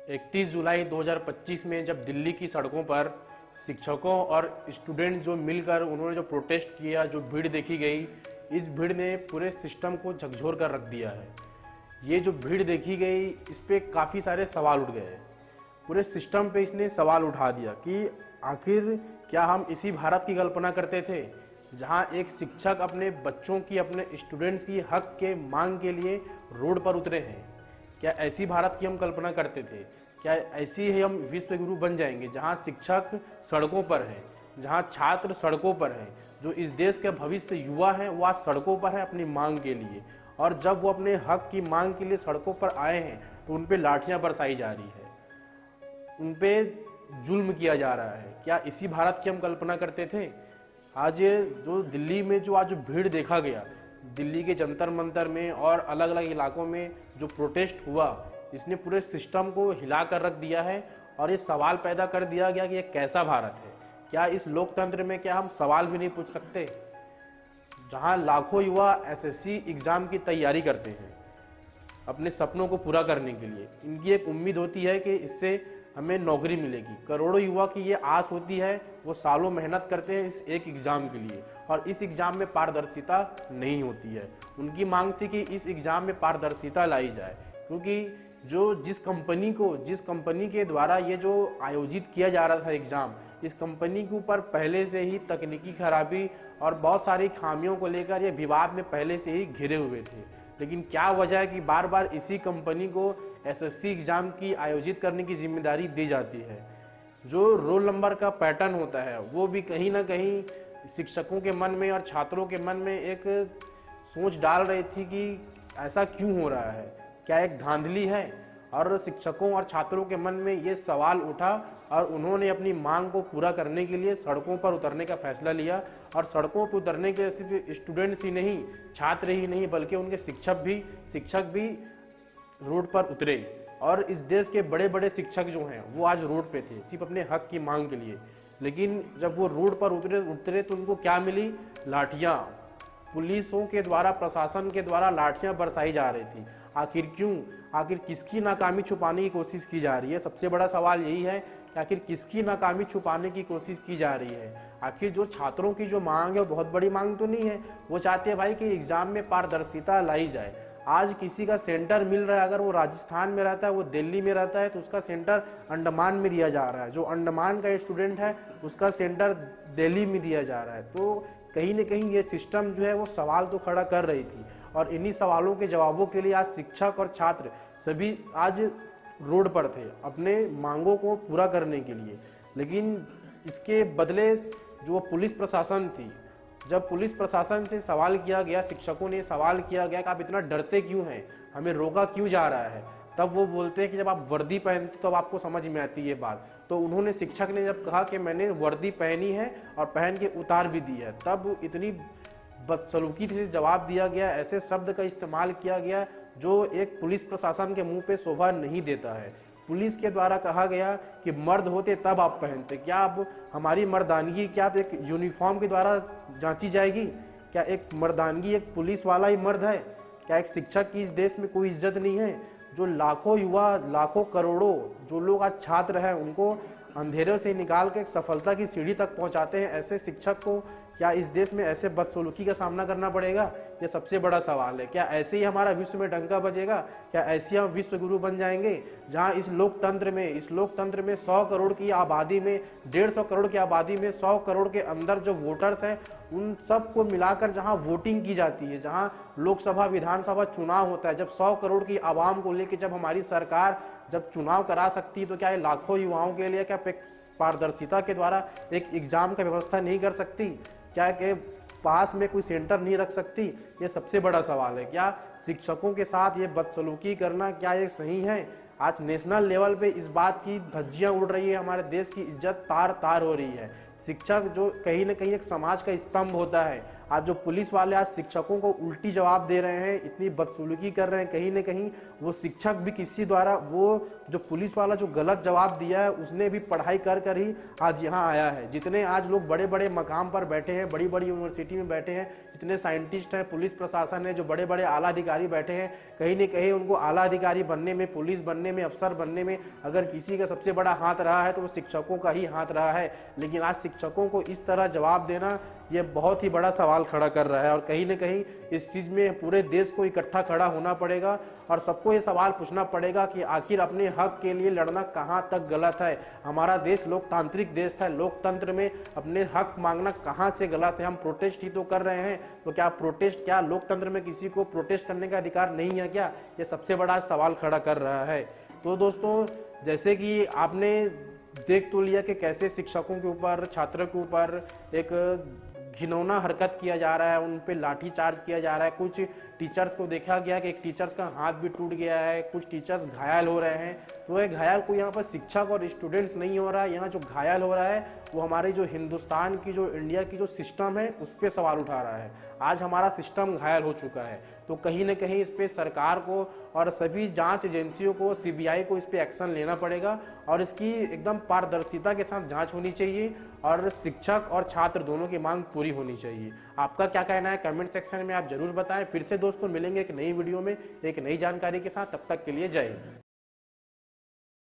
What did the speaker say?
31 जुलाई 2025 में जब दिल्ली की सड़कों पर शिक्षकों और स्टूडेंट जो मिलकर उन्होंने जो प्रोटेस्ट किया, जो भीड़ देखी गई, इस भीड़ ने पूरे सिस्टम को झकझोर कर रख दिया है। ये जो भीड़ देखी गई, इस पे काफ़ी सारे सवाल उठ गए। पूरे सिस्टम पे इसने सवाल उठा दिया कि आखिर क्या हम इसी भारत की कल्पना करते थे जहां एक शिक्षक अपने बच्चों की, अपने स्टूडेंट्स की हक के मांग के लिए रोड पर उतरे हैं। क्या ऐसी भारत की हम कल्पना करते थे? क्या ऐसी ही हम विश्व गुरु बन जाएंगे जहां शिक्षक सड़कों पर हैं, जहां छात्र सड़कों पर हैं, जो इस देश के भविष्य युवा हैं वो आज सड़कों पर हैं अपनी मांग के लिए। और जब वो अपने हक की मांग के लिए सड़कों पर आए हैं तो उन पे लाठियां बरसाई जा रही है, उन पे जुल्म किया जा रहा है। क्या इसी भारत की हम कल्पना करते थे? आज जो दिल्ली में जो आज भीड़ देखा गया, दिल्ली के जंतर मंतर में और अलग अलग इलाकों में जो प्रोटेस्ट हुआ, इसने पूरे सिस्टम को हिला कर रख दिया है। और ये सवाल पैदा कर दिया गया कि ये कैसा भारत है? क्या इस लोकतंत्र में क्या हम सवाल भी नहीं पूछ सकते? जहां लाखों युवा एसएससी एग्ज़ाम की तैयारी करते हैं अपने सपनों को पूरा करने के लिए, इनकी एक उम्मीद होती है कि इससे हमें नौकरी मिलेगी। करोड़ों युवा की ये आस होती है, वो सालों मेहनत करते हैं इस एक एग्ज़ाम के लिए, और इस एग्ज़ाम में पारदर्शिता नहीं होती है। उनकी मांग थी कि इस एग्ज़ाम में पारदर्शिता लाई जाए, क्योंकि जिस कंपनी के द्वारा ये जो आयोजित किया जा रहा था एग्ज़ाम, इस कंपनी के ऊपर पहले से ही तकनीकी खराबी और बहुत सारी खामियों को लेकर ये विवाद में पहले से ही घिरे हुए थे। लेकिन क्या वजह है कि बार बार इसी कंपनी को एसएससी एग्ज़ाम की आयोजित करने की जिम्मेदारी दी जाती है? जो रोल नंबर का पैटर्न होता है वो भी कहीं ना कहीं शिक्षकों के मन में और छात्रों के मन में एक सोच डाल रही थी कि ऐसा क्यों हो रहा है, क्या एक धांधली है? और शिक्षकों और छात्रों के मन में ये सवाल उठा और उन्होंने अपनी मांग को पूरा करने के लिए सड़कों पर उतरने का फैसला लिया। और सड़कों पर उतरने के सिर्फ स्टूडेंट्स ही नहीं, छात्र ही नहीं, बल्कि उनके शिक्षक भी रोड पर उतरे। और इस देश के बड़े बड़े शिक्षक जो हैं वो आज रोड पे थे सिर्फ अपने हक की मांग के लिए। लेकिन जब वो रोड पर उतरे तो उनको क्या मिली? लाठियाँ। पुलिसों के द्वारा, प्रशासन के द्वारा लाठियाँ बरसाई जा रही थी। आखिर क्यों? आखिर किसकी नाकामी छुपाने की कोशिश की जा रही है? सबसे बड़ा सवाल यही है कि आखिर किसकी नाकामी छुपाने की कोशिश की जा रही है? आखिर जो छात्रों की जो मांग है वो बहुत बड़ी मांग तो नहीं है। वो चाहते हैं भाई कि एग्ज़ाम में पारदर्शिता लाई जाए। आज किसी का सेंटर मिल रहा है, अगर वो राजस्थान में रहता है, वो दिल्ली में रहता है, तो उसका सेंटर अंडमान में दिया जा रहा है। जो अंडमान का स्टूडेंट है उसका सेंटर दिल्ली में दिया जा रहा है। तो कहीं न कहीं ये सिस्टम जो है वो सवाल तो खड़ा कर रही थी। और इन्हीं सवालों के जवाबों के लिए आज शिक्षक और छात्र सभी आज रोड पर थे अपने मांगों को पूरा करने के लिए। लेकिन इसके बदले जो पुलिस प्रशासन थी, जब पुलिस प्रशासन से सवाल किया गया, शिक्षकों ने सवाल किया गया कि आप इतना डरते क्यों हैं, हमें रोका क्यों जा रहा है, तब वो बोलते हैं कि जब आप वर्दी पहनते तो अब आपको समझ में आती है ये बात। तो उन्होंने, शिक्षक ने जब कहा कि मैंने वर्दी पहनी है और पहन के उतार भी दी है, तब इतनी बदसलूकी से जवाब दिया गया, ऐसे शब्द का इस्तेमाल किया गया जो एक पुलिस प्रशासन के मुंह पे शोभा नहीं देता है। पुलिस के द्वारा कहा गया कि मर्द होते तब आप पहनते। क्या अब हमारी मर्दानगी क्या अब एक यूनिफॉर्म के द्वारा जांची जाएगी? क्या एक मर्दानगी एक पुलिस वाला ही मर्द है? क्या एक शिक्षक की इस देश में कोई इज्जत नहीं है? जो लाखों युवा, लाखों करोड़ों जो लोग आज छात्र हैं, उनको अंधेरे से निकाल के सफलता की सीढ़ी तक पहुंचाते हैं, ऐसे शिक्षक को क्या इस देश में ऐसे बदसलूकी का सामना करना पड़ेगा? ये सबसे बड़ा सवाल है। क्या ऐसे ही हमारा विश्व में डंका बजेगा? क्या ऐसे हम विश्व गुरु बन जाएंगे जहां इस लोकतंत्र में 100 करोड़ की आबादी में, 150 करोड़ की आबादी में 100 करोड़ के अंदर जो वोटर्स हैं उन सबको मिलाकर जहां वोटिंग की जाती है, जहां लोकसभा विधानसभा चुनाव होता है, जब 100 करोड़ की आवाम को लेकर जब हमारी सरकार जब चुनाव करा सकती है, तो क्या ये लाखों युवाओं के लिए क्या पारदर्शिता के द्वारा एक एग्जाम का व्यवस्था नहीं कर सकती? क्या के पास में कोई सेंटर नहीं रख सकती? ये सबसे बड़ा सवाल है। क्या शिक्षकों के साथ ये बदसलूकी करना क्या ये सही है? आज नेशनल लेवल पे इस बात की धज्जियां उड़ रही है, हमारे देश की इज्जत तार तार हो रही है। शिक्षक जो कहीं ना कहीं एक समाज का स्तंभ होता है, आज जो पुलिस वाले आज शिक्षकों को उल्टी जवाब दे रहे हैं, इतनी बदसलूकी कर रहे हैं, कहीं ना कहीं वो शिक्षक भी किसी द्वारा, वो जो पुलिस वाला जो गलत जवाब दिया है उसने भी पढ़ाई कर कर ही आज यहाँ आया है। जितने आज लोग बड़े बड़े मकाम पर बैठे हैं, बड़ी बड़ी यूनिवर्सिटी में बैठे हैं, जितने साइंटिस्ट हैं, पुलिस प्रशासन है, जो बड़े बड़े आला अधिकारी बैठे हैं, कहीं न कहीं उनको आला अधिकारी बनने में, पुलिस बनने में, अफसर बनने में अगर किसी का सबसे बड़ा हाथ रहा है तो वो शिक्षकों का ही हाथ रहा है। लेकिन आज शिक्षकों को इस तरह जवाब देना ये बहुत ही बड़ा सवाल खड़ा कर रहा है और कहीं न कहीं इस चीज़ में पूरे देश को इकट्ठा खड़ा होना पड़ेगा और सबको ये सवाल पूछना पड़ेगा कि आखिर अपने हक के लिए लड़ना कहाँ तक गलत है। हमारा देश लोकतांत्रिक देश है, लोकतंत्र में अपने हक मांगना कहाँ से गलत है। हम प्रोटेस्ट ही तो कर रहे हैं, तो क्या प्रोटेस्ट, क्या लोकतंत्र में किसी को प्रोटेस्ट करने का अधिकार नहीं है क्या? ये सबसे बड़ा सवाल खड़ा कर रहा है। तो दोस्तों, जैसे कि आपने देख तो लिया कि कैसे शिक्षकों के ऊपर, छात्रों के ऊपर एक घिनौना हरकत किया जा रहा है, उन पे लाठी चार्ज किया जा रहा है। कुछ टीचर्स को देखा गया कि एक टीचर्स का हाथ भी टूट गया है, कुछ टीचर्स घायल हो रहे हैं। तो ये घायल कोई यहाँ पर शिक्षक और स्टूडेंट्स नहीं हो रहा है, यहाँ जो घायल हो रहा है वो हमारे जो हिंदुस्तान की, जो इंडिया की जो सिस्टम है उस पर सवाल उठा रहा है। आज हमारा सिस्टम घायल हो चुका है, तो कहीं ना कहीं इस पर सरकार को और सभी जांच एजेंसियों को, सीबीआई को इस पर एक्शन लेना पड़ेगा और इसकी एकदम पारदर्शिता के साथ जांच होनी चाहिए और शिक्षक और छात्र दोनों की मांग पूरी होनी चाहिए। आपका क्या कहना है कमेंट सेक्शन में आप जरूर बताएं। फिर से दोस्तों मिलेंगे एक नई वीडियो में एक नई जानकारी के साथ, तब तक के लिए जय हिंद।